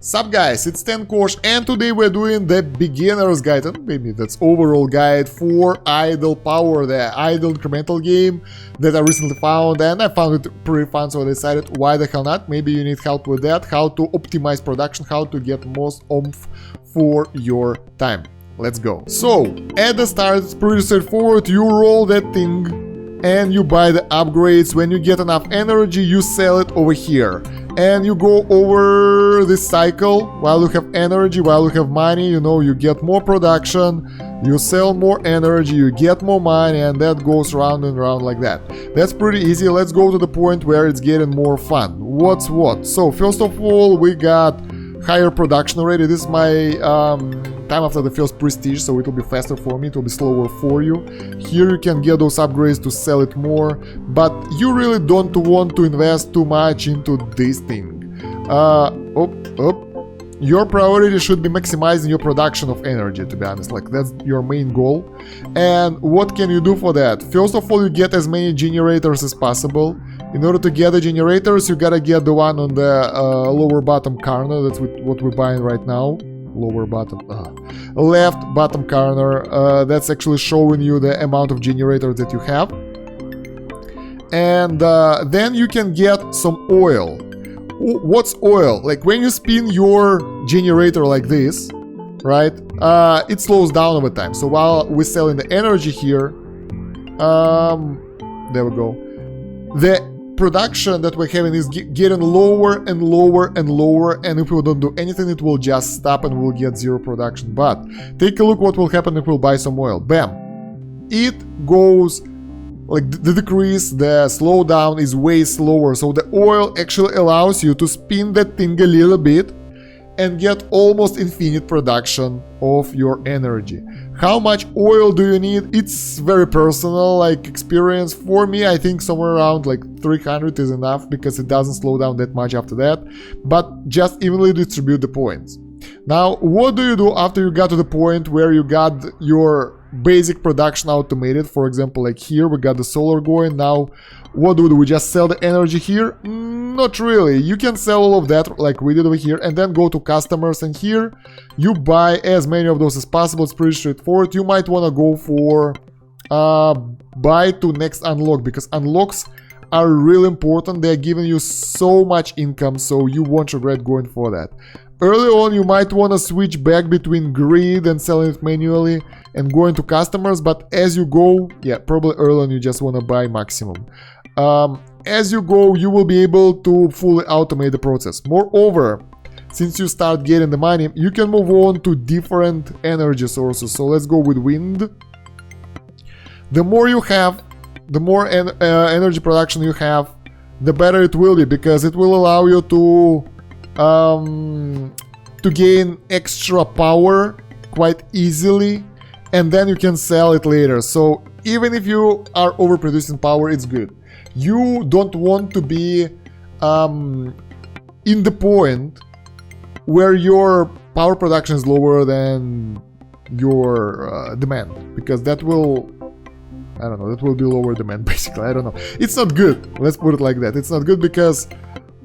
Sup guys, it's Kosh, and today we're doing the beginner's guide, and maybe that's overall guide for idle power, the idle incremental game that I recently found, and I found it pretty fun, so I decided why the hell not. Maybe you need help with that, how to optimize production, how to get most oomph for your time. Let's go. So at the start it's pretty straightforward. You roll that thing and you buy the upgrades. When you get enough energy you sell it over here. And you go over this cycle. While you have energy, while you have money, you know, you get more production, you sell more energy, you get more money, and that goes round and round like that. That's pretty easy. Let's go to the point where it's getting more fun. What's what? So first of all, we got higher production already. This is my time after the first prestige, so it will be faster for me, it will be slower for you. Here you can get those upgrades to sell it more, but you really don't want to invest too much into this thing. Your priority should be maximizing your production of energy, to be honest, like that's your main goal. And what can you do for that? First of all, you get as many generators as possible. In order to get the generators, you gotta get the one on the lower bottom corner. That's what we're buying right now. Lower bottom, left bottom corner. That's actually showing you the amount of generators that you have. And then you can get some oil. What's oil? Like when you spin your generator like this, right? It slows down over time. So while we're selling the energy here, there we go. The production that we're having is getting lower and lower and lower, and if we don't do anything it will just stop and we'll get zero production. But take a look what will happen if we'll buy some oil. Bam! It goes like the decrease, the slowdown is way slower, so the oil actually allows you to spin that thing a little bit and get almost infinite production of your energy. How much oil do you need? It's very personal, like experience. For me, I think somewhere around like 300 is enough because it doesn't slow down that much after that, but just evenly distribute the points. Now, what do you do after you got to the point where you got your basic production automated? For example, like here we got the solar going. Now what do? We just sell the energy here? Not really. You can sell all of that like we did over here and then go to customers, and here you buy as many of those as possible. It's pretty straightforward. You might want to go for buy to next unlock, because unlocks are really important. They're giving you so much income, so you won't regret going for that. Early on you might want to switch back between grid and selling it manually and going to customers, but as you go, yeah, probably early on you just want to buy maximum. As you go, you will be able to fully automate the process. Moreover, since you start getting the money, you can move on to different energy sources. So let's go with wind. The more you have, the more energy production you have, the better it will be, because it will allow you to gain extra power quite easily, and then you can sell it later. So even if you are overproducing power, it's good. You don't want to be in the point where your power production is lower than your demand, because that will, I don't know, that will be lower demand basically. I don't know. It's not good. Let's put it like that. It's not good because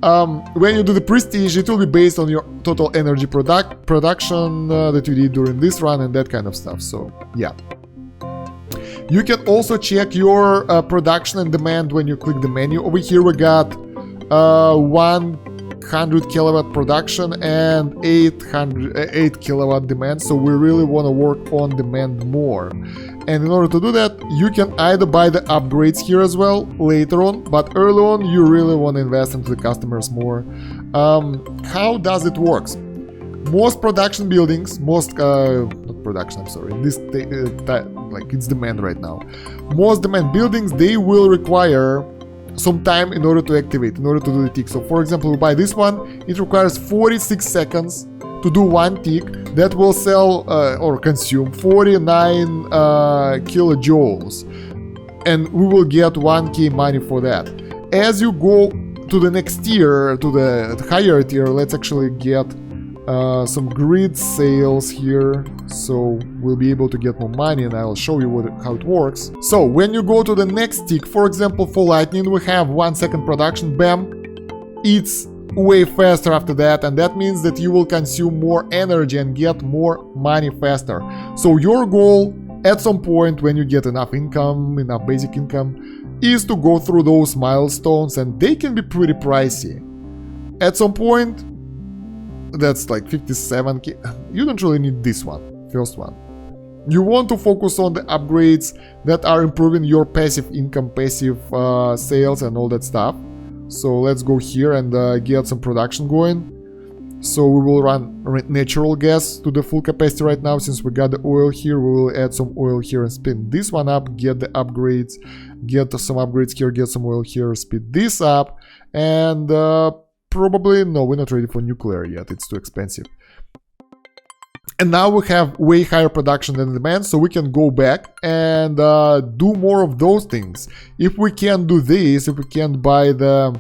when you do the prestige, it will be based on your total energy production that you did during this run and that kind of stuff. So yeah. You can also check your production and demand when you click the menu. Over here we got 100 kilowatt production and 8 kilowatt demand, so we really want to work on demand more. And in order to do that, you can either buy the upgrades here as well later on, but early on you really want to invest into the customers more. How does it work? Most production buildings, not production, I'm sorry, this like it's demand right now. Most demand buildings, they will require some time in order to activate, in order to do the tick. So for example, we buy this one, it requires 46 seconds to do one tick. That will sell or consume 49 kilojoules, and we will get 1k money for that. As you go to the next tier, to the higher tier, let's actually get some grid sales here, so we'll be able to get more money, and I'll show you how it works. So when you go to the next tick, for example for lightning, we have 1 second production, bam, it's way faster after that, and that means that you will consume more energy and get more money faster. So your goal at some point, when you get enough income, enough basic income, is to go through those milestones, and they can be pretty pricey. At some point, that's like 57k. You don't really need this one, first one. You want to focus on the upgrades that are improving your passive income, passive sales and all that stuff. So let's go here and get some production going. So we will run natural gas to the full capacity right now. Since we got the oil here, we will add some oil here and spin this one up, get the upgrades, get some upgrades here, get some oil here, speed this up, and probably, no, we're not ready for nuclear yet, it's too expensive. And now we have way higher production than demand, so we can go back and do more of those things. If we can't do this, if we can't buy the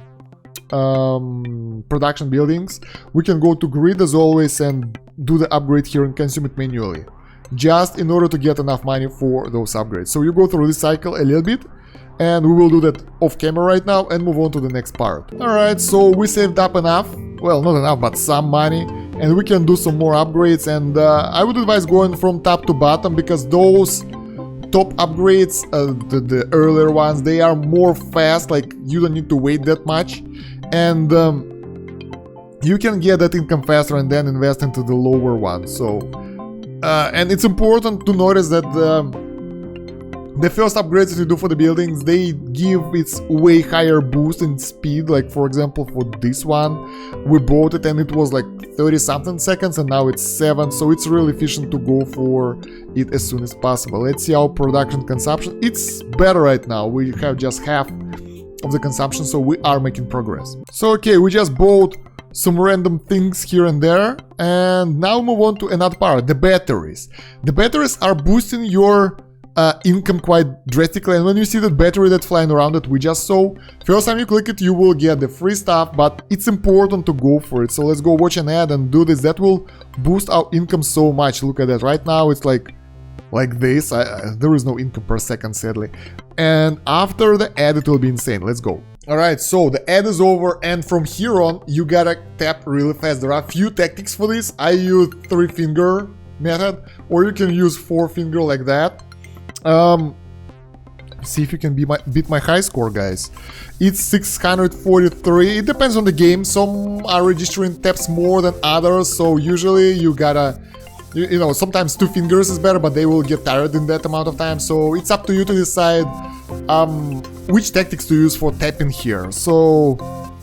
production buildings, we can go to grid as always and do the upgrade here and consume it manually, just in order to get enough money for those upgrades. So you go through this cycle a little bit, and we will do that off camera right now and move on to the next part. Alright, so we saved up enough, well, not enough, but some money, and we can do some more upgrades. And I would advise going from top to bottom, because those top upgrades, the earlier ones, they are more fast, like you don't need to wait that much, and you can get that income faster and then invest into the lower one. So and it's important to notice that the first upgrades that you do for the buildings, they give its way higher boost in speed. Like for example, for this one, we bought it and it was like 30 something seconds, and now it's 7, so it's really efficient to go for it as soon as possible. Let's see our production consumption. It's better right now. We have just half of the consumption, so we are making progress. So okay, we just bought some random things here and there, and now move on to another part, the batteries. The batteries are boosting your income quite drastically, and when you see that battery that's flying around that we just saw, first time you click it, you will get the free stuff, but it's important to go for it. So let's go watch an ad and do this. That will boost our income so much. Look at that. Right now it's like this. There is no income per second, sadly, and after the ad it will be insane. Let's go. Alright, so the ad is over, and from here on you gotta tap really fast. There are a few tactics for this. I use 3-finger method, or you can use 4-finger like that. See if you can beat my high score, guys. It's 643. It depends on the game. Some are registering taps more than others, so usually you gotta, you know, sometimes 2 fingers is better, but they will get tired in that amount of time. So it's up to you to decide which tactics to use for tapping here. So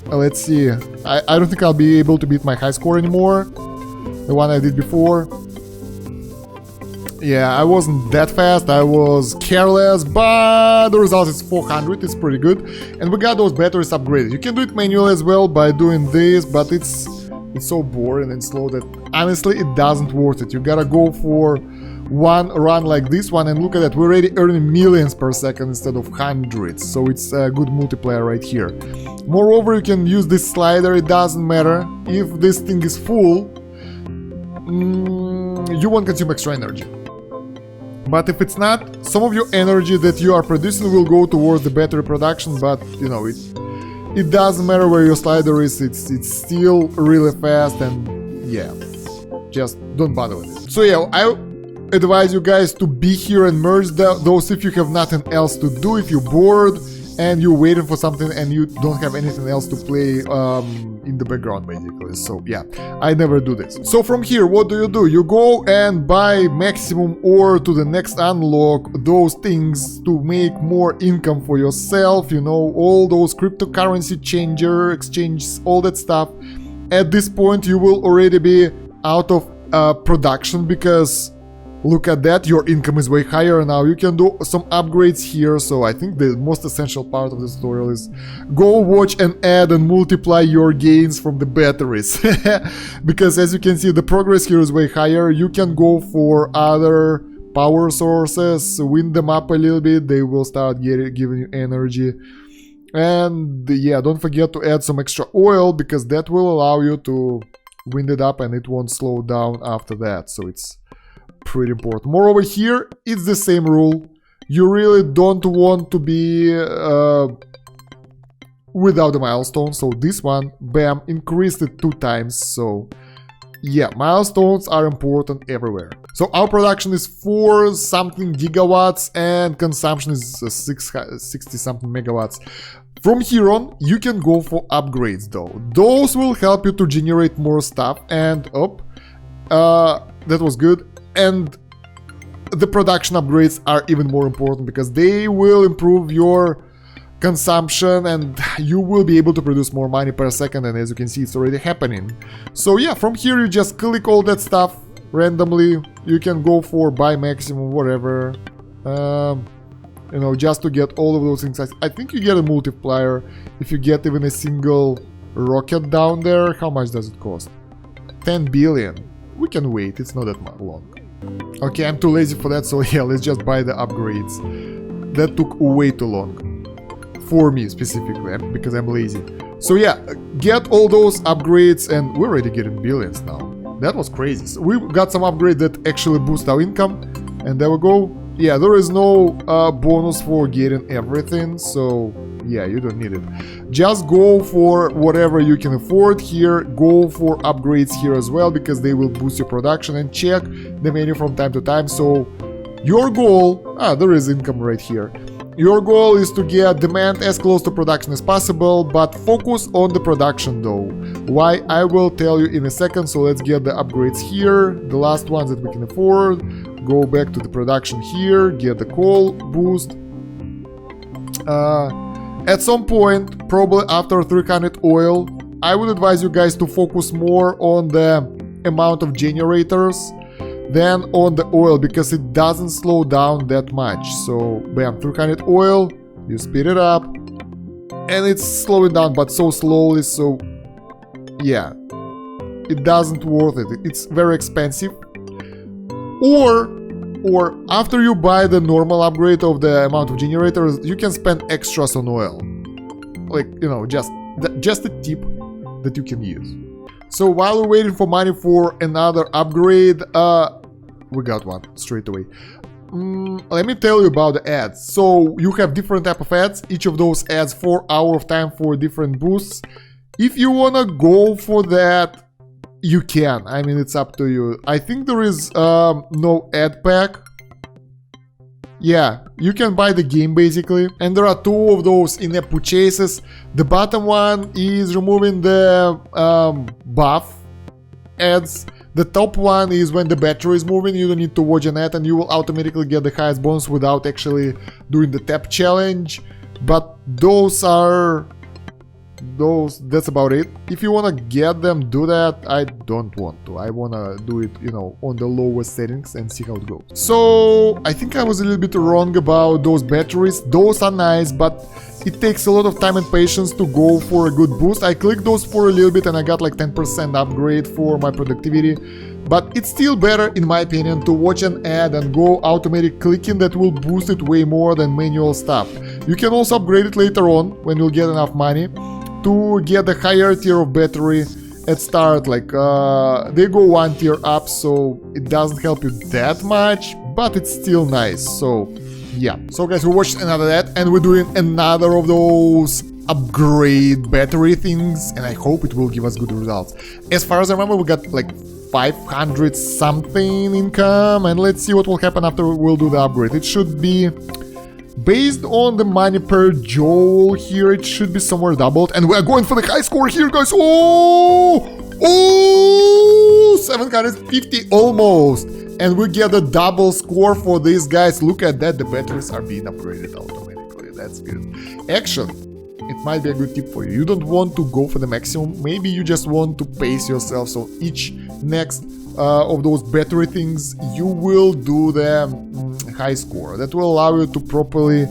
let's see. I don't think I'll be able to beat my high score anymore, the one I did before. Yeah, I wasn't that fast, I was careless, but the result is 400, it's pretty good. And we got those batteries upgraded. You can do it manually as well by doing this, but it's so boring and slow that honestly it doesn't worth it. You gotta go for one run like this one, and look at that, we're already earning millions per second instead of hundreds, so it's a good multiplier right here. Moreover, you can use this slider, it doesn't matter. If this thing is full, you won't consume extra energy. But if it's not, some of your energy that you are producing will go towards the battery production, but you know, it doesn't matter where your slider is, it's still really fast, and yeah, just don't bother with it. So yeah, I advise you guys to be here and merge those if you have nothing else to do, if you're bored and you're waiting for something and you don't have anything else to play in the background, basically. So yeah, I never do this. So from here, what do? You go and buy maximum ore to the next unlock, those things to make more income for yourself, you know, all those cryptocurrency exchanges, all that stuff. At this point you will already be out of production, because look at that, your income is way higher now. You can do some upgrades here. So I think the most essential part of this tutorial is go watch an ad and multiply your gains from the batteries. Because as you can see, the progress here is way higher. You can go for other power sources, wind them up a little bit, they will start giving you energy. And yeah, don't forget to add some extra oil, because that will allow you to wind it up and it won't slow down after that. So it's pretty important. Moreover, here it's the same rule. You really don't want to be without the milestone. So this one, bam, increased it 2 times. So yeah, milestones are important everywhere. So our production is 4 something gigawatts and consumption is 60 something megawatts. From here on, you can go for upgrades though. Those will help you to generate more stuff and that was good. And the production upgrades are even more important because they will improve your consumption and you will be able to produce more money per second, and as you can see, it's already happening. So yeah, from here you just click all that stuff randomly. You can go for buy maximum, whatever, you know, just to get all of those things. I think you get a multiplier if you get even a single rocket down there. How much does it cost? 10 billion. We can wait, it's not that long. Okay, I'm too lazy for that, so yeah, let's just buy the upgrades. That took way too long. For me specifically, because I'm lazy. So yeah, get all those upgrades and we're already getting billions now. That was crazy. So we got some upgrade that actually boost our income. And there we go. Yeah, there is no bonus for getting everything. So yeah, you don't need it. Just go for whatever you can afford here. Go for upgrades here as well, because they will boost your production, and check the menu from time to time. So your goal, there is income right here. Your goal is to get demand as close to production as possible, but focus on the production though. Why, I will tell you in a second. So let's get the upgrades here, the last ones that we can afford. Go back to the production here, get the coal boost. At some point, probably after 300 oil, I would advise you guys to focus more on the amount of generators than on the oil, because it doesn't slow down that much. So bam, 300 oil, you speed it up, and it's slowing down, but so slowly. So yeah, it doesn't worth it. It's very expensive. Or after you buy the normal upgrade of the amount of generators, you can spend extras on oil. Like, you know, just a tip that you can use. So while we're waiting for money for another upgrade, we got one straight away. Let me tell you about the ads. So you have different type of ads. Each of those ads 4 hours of time for different boosts. If you wanna go for that, you can. I mean, it's up to you. I think there is no ad pack. Yeah, you can buy the game basically. And there are 2 of those in-app purchases. The bottom one is removing the buff ads. The top one is when the battery is moving, you don't need to watch an ad and you will automatically get the highest bonus without actually doing the tap challenge. But those are... that's about it. If you wanna get them, do that. I don't want to. I wanna do it, you know, on the lowest settings and see how it goes. So I think I was a little bit wrong about those batteries. Those are nice, but it takes a lot of time and patience to go for a good boost. I clicked those for a little bit and I got like 10% upgrade for my productivity. But it's still better, in my opinion, to watch an ad and go automatic clicking. That will boost it way more than manual stuff. You can also upgrade it later on when you'll get enough money to get a higher tier of battery at start. Like they go 1 tier up, so it doesn't help you that much, but it's still nice. So yeah. So guys, we watched another ad and we're doing another of those upgrade battery things, and I hope it will give us good results. As far as I remember, we got like 500 something income, and let's see what will happen after we'll do the upgrade. It should be based on the money per joule here, it should be somewhere doubled, and we're going for the high score here, guys. Oh, 750 almost, and we get a double score for these guys. Look at that, the batteries are being upgraded automatically. That's good. Actually, it might be a good tip for you. You don't want to go for the maximum. Maybe you just want to pace yourself, so each next of those battery things, you will do the high score. That will allow you to properly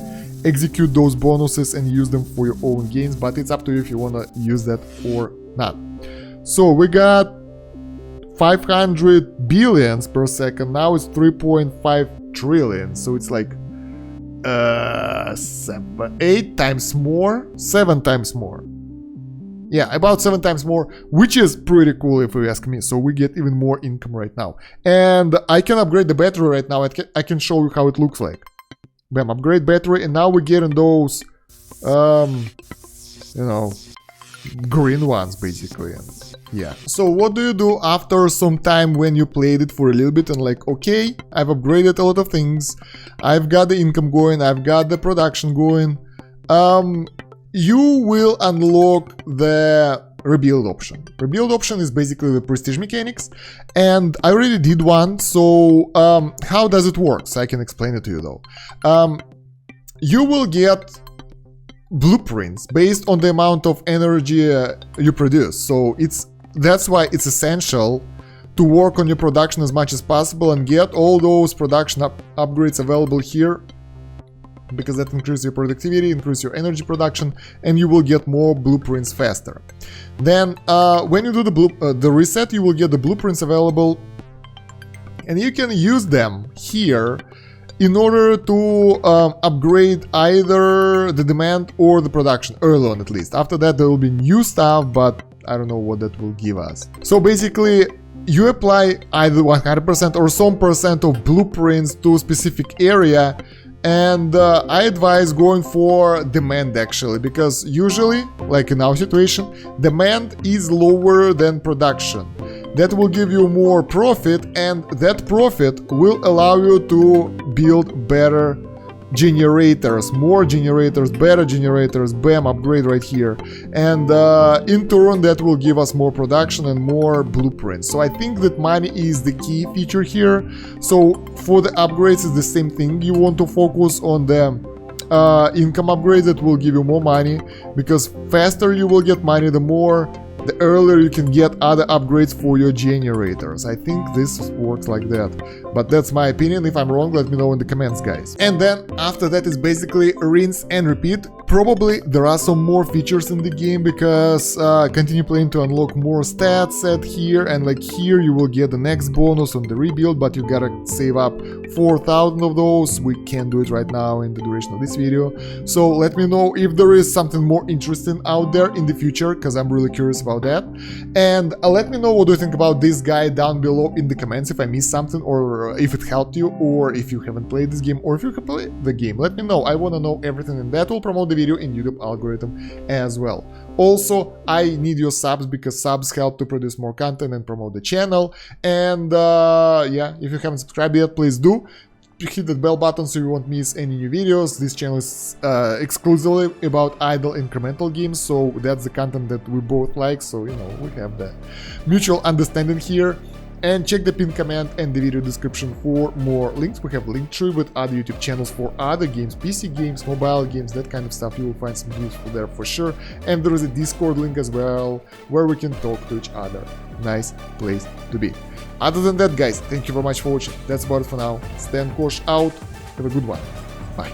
execute those bonuses and use them for your own gains, but it's up to you if you want to use that or not. So we got 500 billions per second. Now it's 3.5 trillion. So it's like 8 times more, 7 times more. Yeah, about 7 times more, which is pretty cool if you ask me. So we get even more income right now. And I can upgrade the battery right now. I can show you how it looks like. Bam, upgrade battery, and now we're getting those you know, green ones basically. Yeah. So what do you do after some time when you played it for a little bit and like, okay, I've upgraded a lot of things, I've got the income going, I've got the production going, you will unlock the rebuild option. Rebuild option is basically the prestige mechanics, and I already did one, so how does it work? So I can explain it to you though. You will get blueprints based on the amount of energy you produce, so that's why it's essential to work on your production as much as possible and get all those production upgrades available here, because that increases your productivity, increases your energy production, and you will get more blueprints faster. Then when you do the reset, you will get the blueprints available, and you can use them here in order to upgrade either the demand or the production, early on at least. After that there will be new stuff, but I don't know what that will give us. So basically, you apply either 100% or some percent of blueprints to a specific area, and I advise going for demand actually, because usually, like in our situation, demand is lower than production. That will give you more profit, and that profit will allow you to build better generators, more generators, better generators, bam, upgrade right here. And in turn that will give us more production and more blueprints. So I think that money is the key feature here. So for the upgrades it's the same thing, you want to focus on the income upgrades that will give you more money, because faster you will get money, the earlier you can get other upgrades for your generators. I think this works like that, but that's my opinion. If I'm wrong, let me know in the comments, guys. And then after that is basically rinse and repeat. Probably there are some more features in the game, because continue playing to unlock more stats set here, and like here you will get the next bonus on the rebuild, but you gotta save up 4,000 of those. We can't do it right now in the duration of this video. So let me know if there is something more interesting out there in the future, because I'm really curious about that. And let me know what do you think about this guy down below in the comments, if I missed something, or if it helped you, or if you haven't played this game, or if you have played the game. Let me know, I want to know everything, and that will promote the video in YouTube algorithm as well. Also, I need your subs, because subs help to produce more content and promote the channel. And yeah, if you haven't subscribed yet, please do. Hit that bell button so you won't miss any new videos. This channel is exclusively about idle incremental games, so that's the content that we both like, so you know, we have the mutual understanding here. And check the pinned comment and the video description for more links. We have a link tree with other YouTube channels for other games, PC games, mobile games, that kind of stuff. You will find some useful there for sure. And there is a Discord link as well, where we can talk to each other. Nice place to be. Other than that, guys, thank you very much for watching. That's about it for now. Stan Kosh out. Have a good one. Bye.